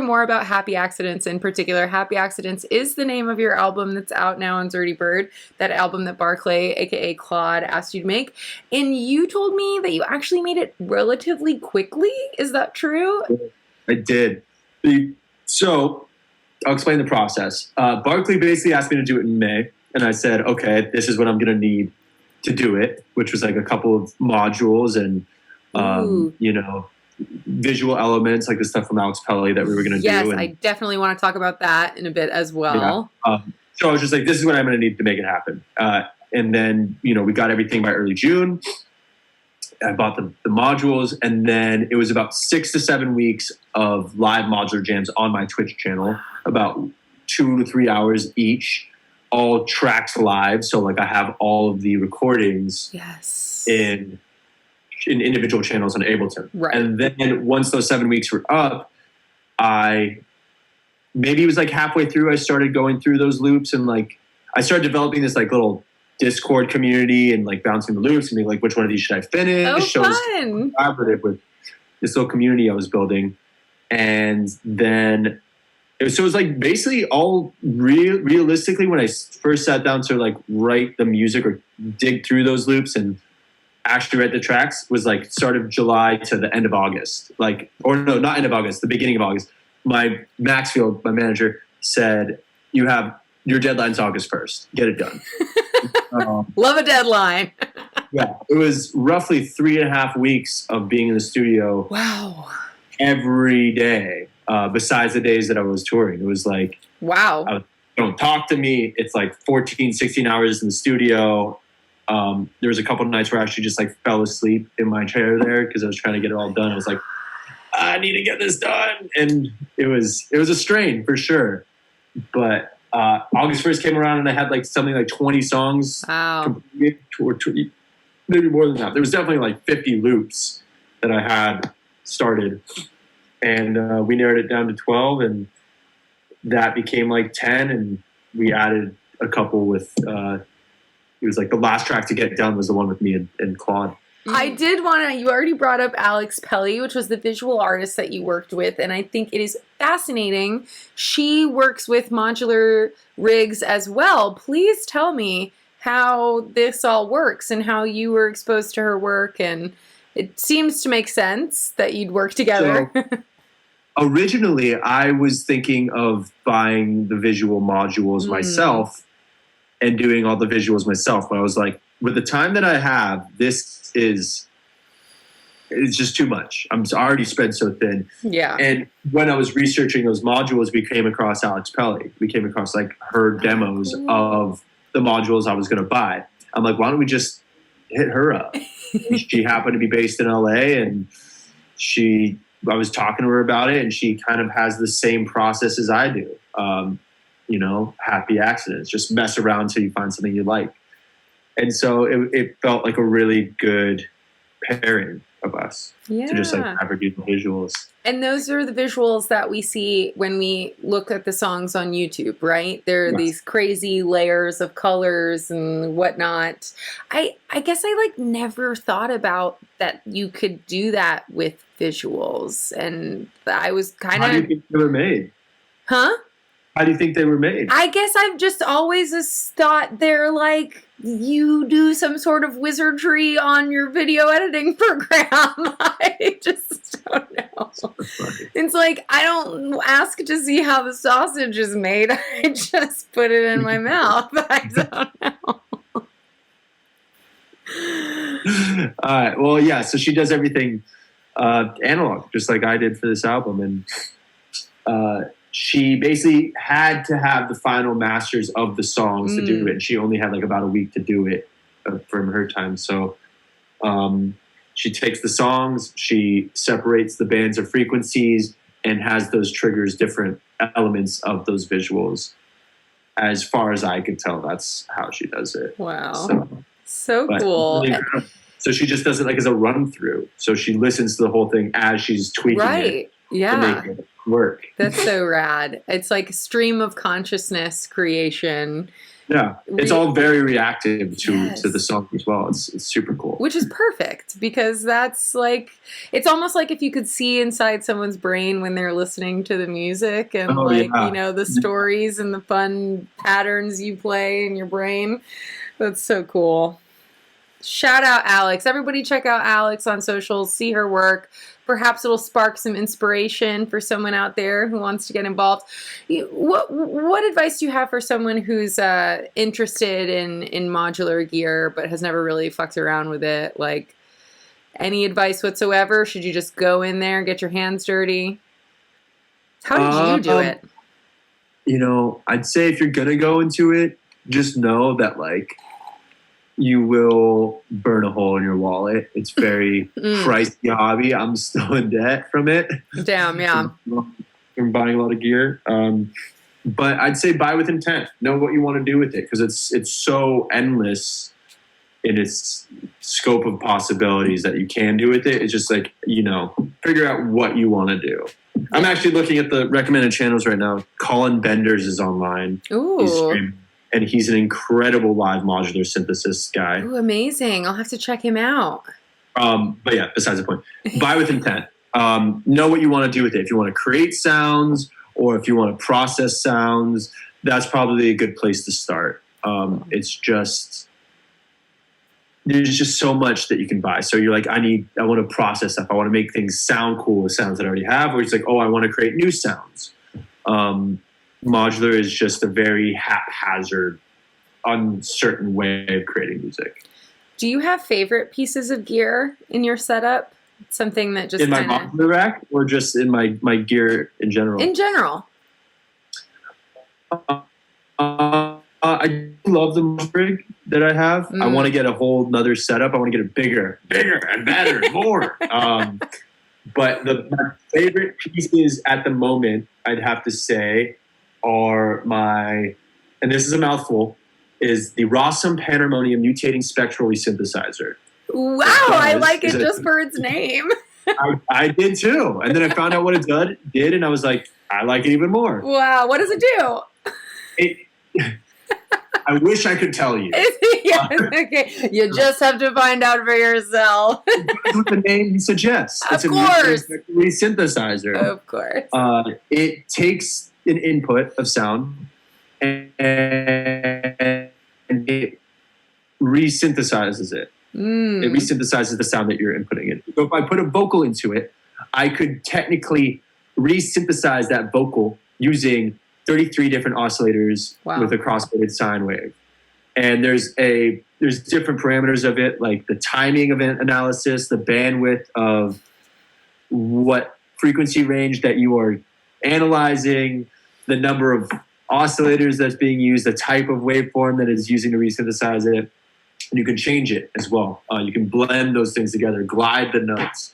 more about Happy Accidents in particular. Happy Accidents is the name of your album that's out now on Dirty Bird, that album that Barclay, aka Claude, asked you to make. And you told me that you actually made it relatively quickly. Is that true? I did. So I'll explain the process. Barclay basically asked me to do it in May, and I said, okay, this is what I'm going to need to do it, which was like a couple of modules and, visual elements, like the stuff from Alex Pelly that we were going to do. Yes, and, I definitely want to talk about that in a bit as well. Yeah. So I was just like, this is what I'm going to need to make it happen. And then, we got everything by early June. I bought the modules, and then it was about 6 to 7 weeks of live modular jams on my Twitch channel, about 2 to 3 hours each, all tracked live. So like I have all of the recordings in individual channels on Ableton. Right. And then once those 7 weeks were up, maybe it was like halfway through, I started going through those loops, and like I started developing this like little Discord community and like bouncing the loops and being like, which one of these should I finish? Oh, So it was fun. collaborative with this little community I was building. And then it was like basically all realistically, when I first sat down to like write the music or dig through those loops and actually write the tracks, was like start of July to the end of August. Like, or no, not end of August, the beginning of August. My Maxfield, my manager, said, your deadline's August 1st. Get it done. Love a deadline. Yeah, it was roughly 3.5 weeks of being in the studio. Wow. Every day, besides the days that I was touring. It was like, wow. Don't talk to me. It's like 14, 16 hours in the studio. There was a couple of nights where I actually just like fell asleep in my chair there because I was trying to get it all done. I was like, I need to get this done. And it was a strain for sure. But August 1st came around and I had like something like 20 songs. Wow. Maybe more than that. There was definitely like 50 loops that I had started. And we narrowed it down to 12, and that became like 10. And we added a couple with, it was like the last track to get done was the one with me and Claude. I did want to, you already brought up Alex Pelly, which was the visual artist that you worked with, and I think it is fascinating. She works with modular rigs as well. Please tell me how this all works and how you were exposed to her work, and it seems to make sense that you'd work together. So, originally, I was thinking of buying the visual modules myself and doing all the visuals myself, but I was like, with the time that I have, it's just too much. I'm already spread so thin. Yeah. And when I was researching those modules, we came across Alex Pelly. We came across like her demos of the modules I was going to buy. I'm like, why don't we just hit her up? She happened to be based in LA, and I was talking to her about it, and she kind of has the same process as I do. Happy accidents, just mess around until you find something you like. And so it felt like a really good pairing of us to just like have her do the visuals. And those are the visuals that we see when we look at the songs on YouTube, right? There are these crazy layers of colors and whatnot. I guess I like never thought about that you could do that with visuals. And I was kind of... How do you think they were made? Huh? How do you think they were made? I guess I've just always thought they're like, you do some sort of wizardry on your video editing program. I just don't know. It's like, I don't ask to see how the sausage is made. I just put it in my mouth. I don't know. All right. Well, yeah. So she does everything analog, just like I did for this album. And she basically had to have the final masters of the songs to do it. And she only had like about a week to do it from her time. So she takes the songs, she separates the bands of frequencies, and has those triggers different elements of those visuals. As far as I could tell, that's how she does it. Wow. So cool. Really, so she just does it like as a run through. So she listens to the whole thing as she's tweaking it to make it work. That's so rad. It's like a stream of consciousness creation. Yeah, it's all very reactive to the song as well. It's super cool. Which is perfect, because that's like, it's almost like if you could see inside someone's brain when they're listening to the music, and you know, the stories and the fun patterns you play in your brain. That's so cool. Shout out Alex. Everybody check out Alex on socials, see her work. Perhaps it'll spark some inspiration for someone out there who wants to get involved. What advice do you have for someone who's interested in modular gear but has never really fucked around with it? Like, any advice whatsoever? Should you just go in there and get your hands dirty? How did you do it? You know, I'd say if you're gonna go into it, just know that like you will burn a hole in your wallet. It's very pricey hobby. I'm still in debt from it. Damn, yeah. From buying a lot of gear. But I'd say buy with intent. Know what you want to do with it, because it's so endless in its scope of possibilities that you can do with it. It's just like, you know, figure out what you want to do. I'm actually looking at the recommended channels right now. Colin Benders is online. Ooh. He's streaming. And he's an incredible live modular synthesis guy. Ooh, amazing. I'll have to check him out. But yeah, besides the point. Buy with intent. Know what you want to do with it. If you want to create sounds or if you want to process sounds, that's probably a good place to start. It's just, there's just so much that you can buy. So you're like, I want to process stuff. I want to make things sound cool with sounds that I already have. Or it's like, oh, I want to create new sounds. Modular is just a very haphazard, uncertain way of creating music. Do you have favorite pieces of gear in your setup? Something that just in my modular rack, or just in my gear in general? In general. I love the rig that I have. I want to get a whole nother setup. I want to get it bigger and better and more. But my favorite pieces at the moment, I'd have to say, are and this is a mouthful, is the Rossum Panharmonium Mutating Spectral Resynthesizer. Wow, I like it just for its name. I did too. And then I found out what it did, and I was like, I like it even more. Wow, what does it do? I wish I could tell you. Yes, okay. You just have to find out for yourself. That's what the name suggests. Of course. It's a resynthesizer. Of course. It takes an input of sound and it resynthesizes it. It resynthesizes the sound that you're inputting in. So if I put a vocal into it, I could technically resynthesize that vocal using 33 different oscillators with a cross-coded sine wave. And there's different parameters of it, like the timing of an analysis, the bandwidth of what frequency range that you are analyzing, the number of oscillators that's being used, the type of waveform that is using to resynthesize it. And you can change it as well. You can blend those things together, glide the notes,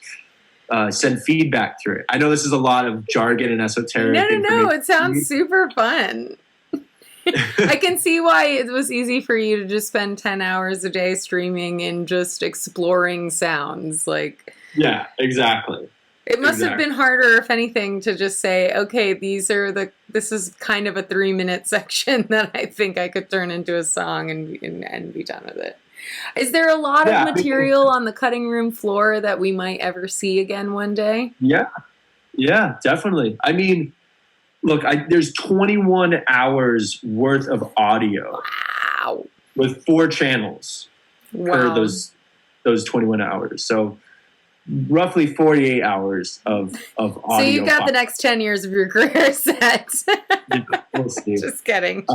send feedback through it. I know this is a lot of jargon and esoteric. No, it sounds super fun. I can see why it was easy for you to just spend 10 hours a day streaming and just exploring sounds. Like, yeah, exactly. It must have been harder, if anything, to just say, okay, this is kind of a 3-minute section that I think I could turn into a song and be done with it. Is there a lot of material on the cutting room floor that we might ever see again one day? Yeah, definitely. I mean, look, there's 21 hours worth of audio. Wow. With 4 channels for those 21 hours. So roughly 48 hours of audio. So you've got the next 10 years of your career set. We'll see. Just kidding.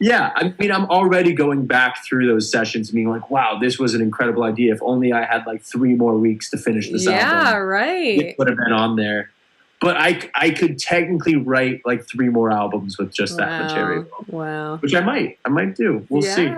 Yeah, I mean, I'm already going back through those sessions and being like, wow, this was an incredible idea. If only I had like 3 more weeks to finish this album. Yeah, right. It would have been on there. But I could technically write like 3 more albums with just that material. Wow. Which I might do. We'll see.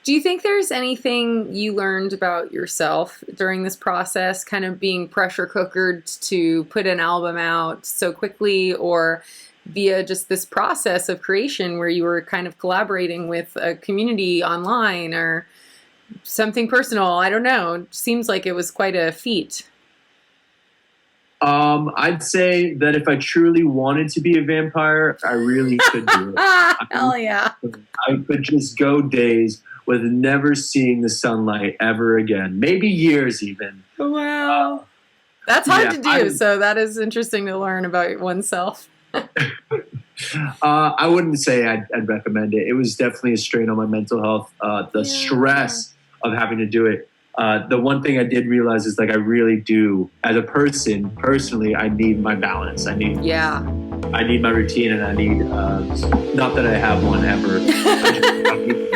Do you think there's anything you learned about yourself during this process, kind of being pressure cookered to put an album out so quickly, or via just this process of creation where you were kind of collaborating with a community online, or something personal? I don't know. It seems like it was quite a feat. I'd say that if I truly wanted to be a vampire, I really could do it. Hell yeah. I could just go days with never seeing the sunlight ever again. Maybe years even. Wow. That's hard to do, I, so that is interesting to learn about oneself. I wouldn't say I'd recommend it. It was definitely a strain on my mental health. The stress of having to do it. The one thing I did realize is like I really do, as a person, personally, I need my balance. I need my routine, and I need not that I have one ever. I need